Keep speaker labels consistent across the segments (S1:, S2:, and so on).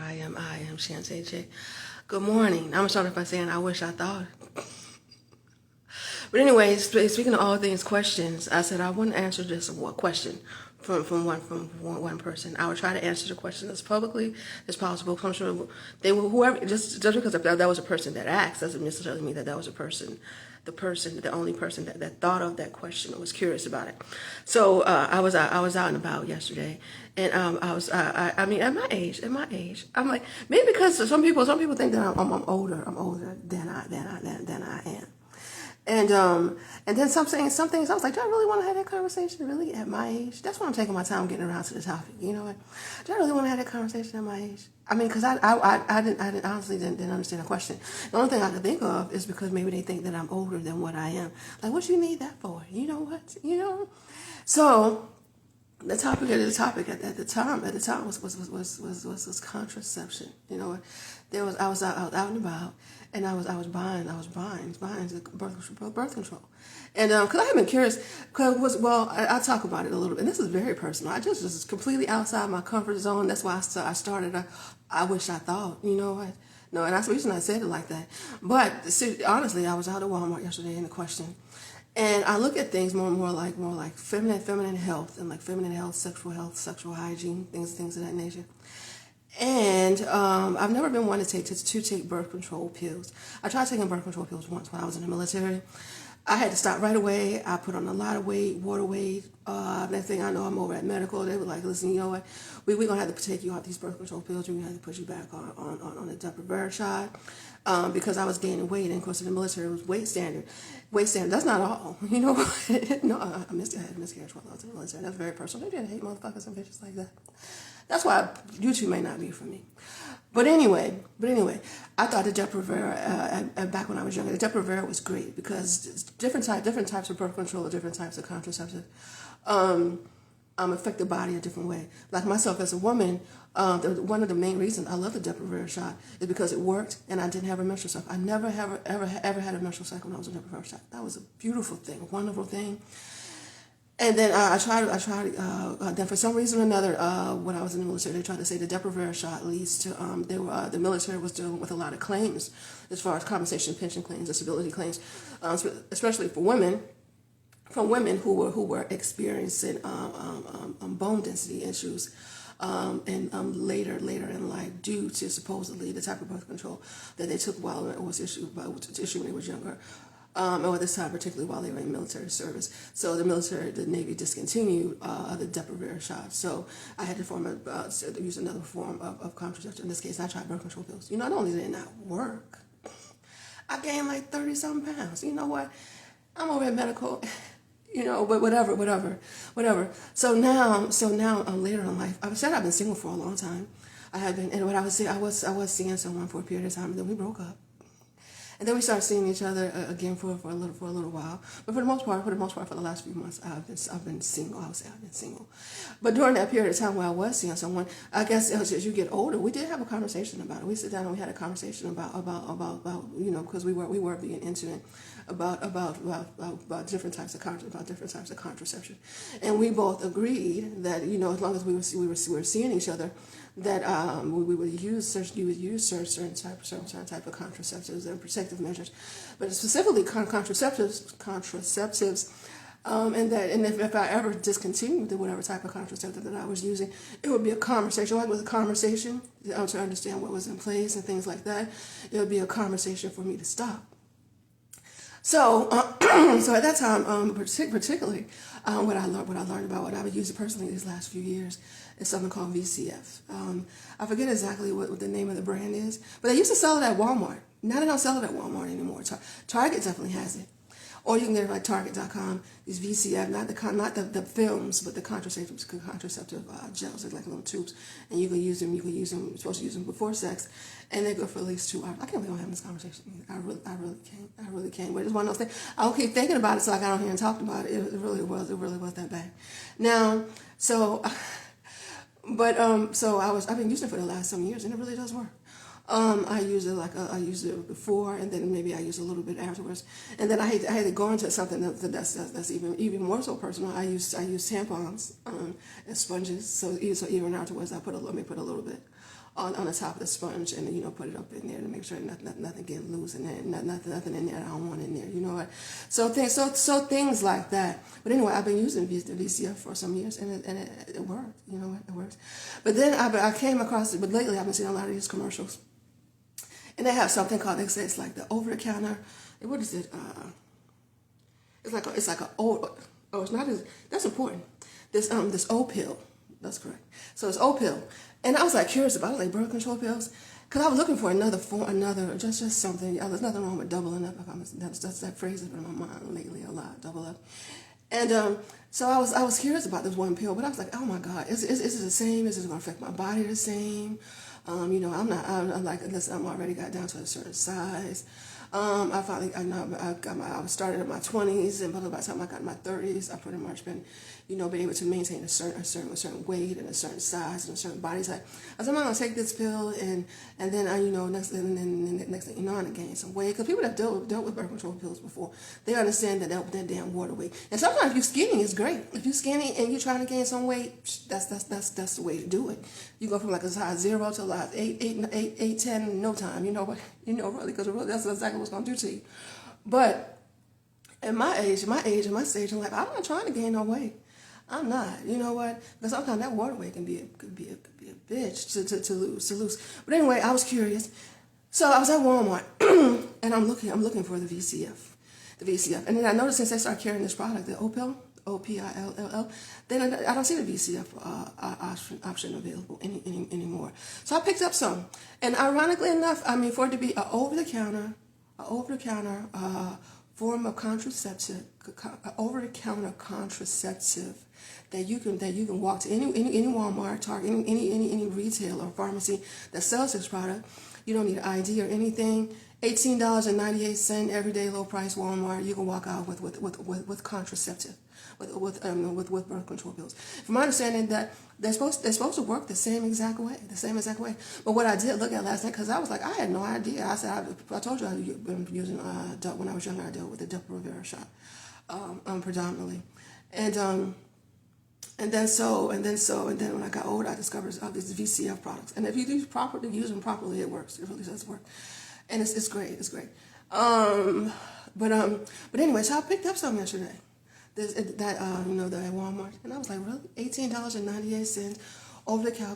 S1: I am ShanteyJ. Good morning. I'm gonna start off by saying I wish I thought. But anyways, speaking of all things questions, I said I wouldn't answer just one question from one person. I would try to answer the question as publicly as possible. I'm sure they will, whoever, just because that was a person that asked doesn't necessarily mean that was a person, the only person that thought of that question or was curious about it. So I was out and about yesterday, and I mean at my age, I'm like, maybe because some people think that I'm older than I am. And then some things I was like, do I really want to have that conversation really at my age? That's why I'm taking my time getting around to the topic. You know what? Do I really want to have that conversation at my age? I mean, because I didn't honestly didn't understand the question. The only thing I could think of is because maybe they think that I'm older than what I am. Like, what you need that for? You know what? You know? So the topic at the time was contraception. You know, I was out and about, and I was buying birth control, and because I have been curious, I'll talk about it a little bit. And this is very personal. I just is completely outside my comfort zone. That's why I started. I wish I thought. You know what? No, and that's the reason I said it like that. But see, honestly, I was out at Walmart yesterday in the question. And I look at things more like feminine health and like feminine health, sexual hygiene, things of that nature. And I've never been one to take birth control pills. I tried taking birth control pills once when I was in the military. I had to stop right away. I put on a lot of weight, water weight. Next thing I know, I'm over at medical. They were like, listen, you know what? We're going to have to take you off these birth control pills. We're going to have to put you back on the Depo-Provera shot because I was gaining weight. And, of course, in the military, it was weight standard. Weight standard, that's not all. You know what? No, I had a miscarriage while I was in the military. That's very personal. Maybe I hate motherfuckers and bitches like that. That's why YouTube may not be for me. But anyway, I thought the Depo-Provera, back when I was younger, the Depo-Provera was great because different types of birth control, different types of contraceptives affect the body a different way. Like myself as a woman, one of the main reasons I love the Depo-Provera shot is because it worked and I didn't have a menstrual cycle. I never ever had a menstrual cycle when I was on the Depo-Provera shot. That was a beautiful thing, a wonderful thing. And then I tried. Then for some reason or another, when I was in the military, they tried to say the Depo-Provera shot leads to. The military was dealing with a lot of claims as far as compensation, pension claims, disability claims, especially for women. From women who were experiencing bone density issues, and later in life, due to supposedly the type of birth control that they took while it was issued when they was younger. Or at this time, particularly while they were in military service. So the Navy discontinued the Depo-Provera shot. So I had to use another form of contraception. In this case, I tried birth control pills. You know, not only did it not work, I gained like 30-something pounds. You know what? I'm over at medical, you know, but whatever. So now, later in life, I've been single for a long time. I had been, and what I was seeing someone for a period of time, and then we broke up. And then we started seeing each other again for a little while. But for the most part, for the last few months, I've been single. I would say I've been single. But during that period of time where I was seeing someone, I guess as you get older, we did have a conversation about it. We sit down and we had a conversation about you know, because we were being intimate about different types of contraception, and we both agreed that, you know, as long as we were seeing each other, that we would use certain type of contraceptives and protective measures, but specifically contraceptives, and if I ever discontinued whatever type of contraceptive that I was using, it would be a conversation. Like with a conversation, to understand what was in place and things like that, it would be a conversation for me to stop. So, so at that time, particularly, what I learned about what I would use personally these last few years is something called VCF. I forget exactly what the name of the brand is, but they used to sell it at Walmart. Now they don't sell it at Walmart anymore. Target definitely has it. Or you can get it at Target.com. These VCF, not the films, but the contraceptive gels, like little tubes, and you can use them. You're supposed to use them before sex, and they go for at least 2 hours. I can't believe I'm having this conversation. I really can't. But it's one of those things. I'll keep thinking about it so I got on here and talked about it. It really was that bad. Now, so, but so I've been using it for the last some years, and it really does work. I use it I used it before, and then maybe I use a little bit afterwards. And then I had to go into something that's even more so personal. I use tampons and sponges. So even afterwards, I put a little bit on the top of the sponge, and put it up in there to make sure nothing getting loose in there, nothing in there I don't want in there. You know what? So things like that. But anyway, I've been using the VCF for some years, and it worked. You know what? It works. But then I came across it. But lately, I've been seeing a lot of these commercials, and they have something called, they say it's like the over the counter. What is it? It's like a oh, it's not as, that's important. This O pill. That's correct. So it's O pill. And I was like curious about it, like birth control pills, because I was looking for another just something. There's nothing wrong with doubling up. That's that phrase has been in my mind lately a lot, double up. And so I was curious about this one pill, but I was like, oh my God, is it the same? Is it going to affect my body the same? I'm like, listen, I'm already got down to a certain size. I started in my 20s, and by the time I got in my 30s, I pretty much been able to maintain a certain weight and a certain size and a certain body type. I said, I'm gonna take this pill, and then next thing you know, I'm gonna gain some weight. Because people that dealt with birth control pills before, they understand that damn water weight. And sometimes if you're skinny, it's great. If you're skinny and you're trying to gain some weight, that's the way to do it. You go from like a size 0 to like 8, 10 in no time. Really, because really that's exactly what's gonna do to you. But at my age and my stage, I'm like, I'm not trying to gain no weight. I'm not. You know what? Because sometimes that water weight could be a bitch to lose. But anyway, I was curious. So I was at Walmart and I'm looking for the VCF. And then I noticed since they started carrying this product, the Opill, OPILLL, then I don't see the VCF option available anymore. So I picked up some. And ironically enough, for it to be an over-the-counter form of contraceptive, over-the-counter contraceptive that you can walk to any Walmart, Target, any retailer or pharmacy that sells this product. You don't need an ID or anything. $18.98 everyday low price Walmart. You can walk out with contraceptive, with birth control pills. From my understanding, that they're supposed to work the same exact way. But what I did look at last night, because I was like, I had no idea. I said, I told you I've been using when I was younger. I dealt with the Depo-Provera shot predominantly, and then when I got older, I discovered these VCF products. And if you use them properly, it works. It really does work, and it's great. But anyway, so I picked up some yesterday. That at Walmart, and I was like, really, $18.98 over the counter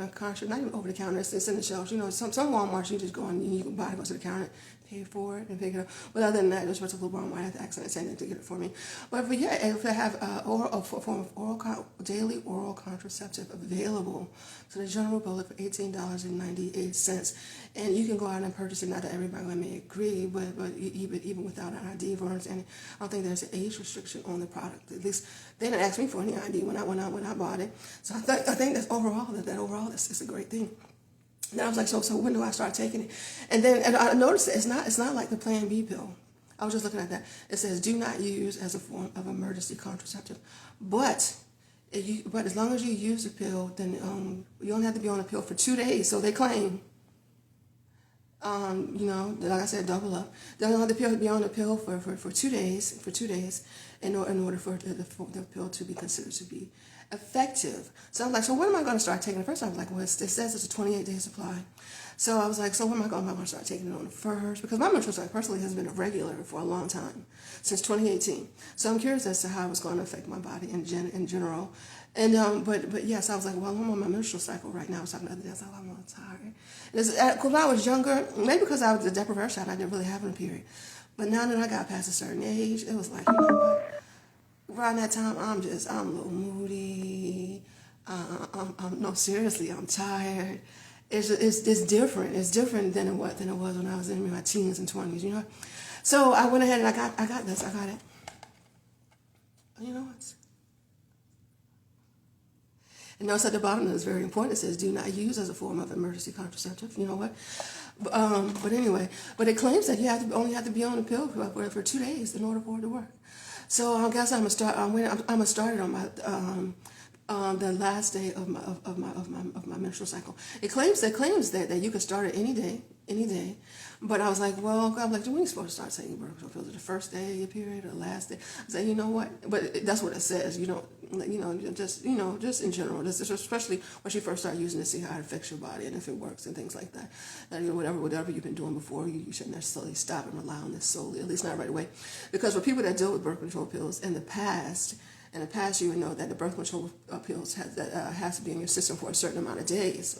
S1: contract, not even over the counter. It's in the shelves. Some Walmarts you just go and you can go to the counter, pay for it, and pick it up. But other than that, there's a little Walmart. I had to accidentally send them to get it for me. But yeah, if they have a form of daily oral contraceptive available to the general public for $18.98, and you can go out and purchase it. Not that everybody may agree, but even without an ID, for understanding, I don't think there's an age restriction on the product. At least they didn't ask me for any ID when I bought it. So I think that's overall that's a great thing. And I was like, so when do I start taking it? And I noticed that it's not like the Plan B pill. I was just looking at that. It says do not use as a form of emergency contraceptive. But as long as you use the pill, then you don't have to be on the pill for 2 days. So they claim, like I said, double up. They don't have to be on the pill for 2 days in order for the pill to be considered to be effective. So I'm like, so when am I going to start taking it? First I was like, well, it says it's a 28-day supply. So I was like, so when am I going to start taking it on the first? Because my menstrual cycle personally has been irregular for a long time, since 2018. So I'm curious as to how it's going to affect my body in general. And but yes, I was like, well, I'm on my menstrual cycle right now. I was talking the other day, I was like, oh, I'm tired. Because when I was younger, maybe because I was the Depo-Provera shot, I didn't really have a period. But now that I got past a certain age, it was like, what? Around that time, I'm a little moody. Seriously, I'm tired. It's different. It's different than it was when I was in my teens and 20s. So I went ahead and I got this. I got it. You know what? And notice at the bottom, it's very important. It says, do not use as a form of emergency contraceptive. You know what? But anyway, but it claims that you only have to be on the pill for 2 days in order for it to work. So I guess I'm gonna start it on my the last day of my menstrual cycle. It claims that you can start it any day. But I was like, well, I'm like, when are you supposed to start taking birth control pills? The first day of your period or the last day? I said, you know what? But that's what it says. You don't, just in general, just especially when you first start using it, see how it affects your body and if it works and things like that. And whatever you've been doing before, you shouldn't necessarily stop and rely on this solely, at least not right away, because for people that deal with birth control pills in the past, you would know that the birth control pills has to be in your system for a certain amount of days,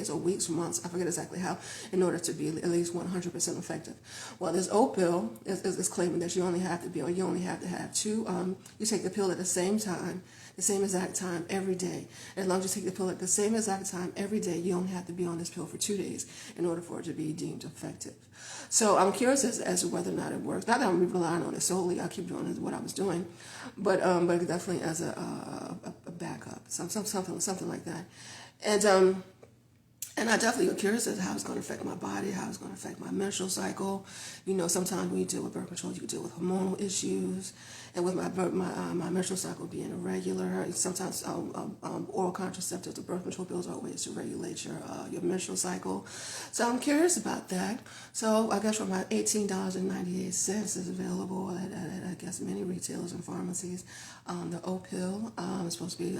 S1: or weeks, months, I forget exactly how, in order to be at least 100% effective. Well, this oat pill is claiming that you only have to have two, you take the pill at the same time, the same exact time every day. As long as you take the pill at the same exact time every day, you only have to be on this pill for 2 days in order for it to be deemed effective. So I'm curious as to whether or not it works. Not that I'm relying on it solely. I keep doing what I was doing, but definitely as a backup, something like that. And I definitely am curious as to how it's going to affect my body, how it's going to affect my menstrual cycle. Sometimes when you deal with birth control, you can deal with hormonal issues. And with my menstrual cycle being irregular, sometimes oral contraceptives, the birth control pills are ways to regulate your menstrual cycle. So I'm curious about that. So I guess for my $18.98 is available at I guess many retailers and pharmacies. The oat pill is supposed to be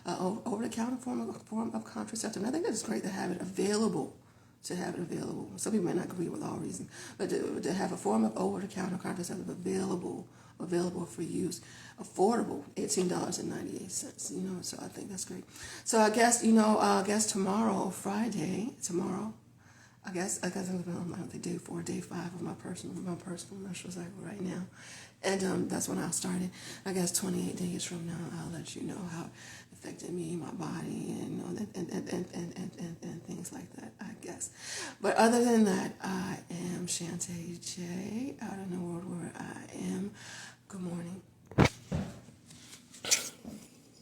S1: over-the-counter form of contraceptive. And I think that's great to have it available. Some people may not agree with all reasons, but to have a form of over-the-counter contraceptive available for use, affordable, $18.98. So I think that's great. So I guess tomorrow, Friday, I guess I'm on day 5 of my personal menstrual cycle right now, and that's when I started. I guess 28 days from now, I'll let you know how it affected me, my body, and things like that, I guess. But other than that, I am ShanteyJ, out in the world where I am. Good morning.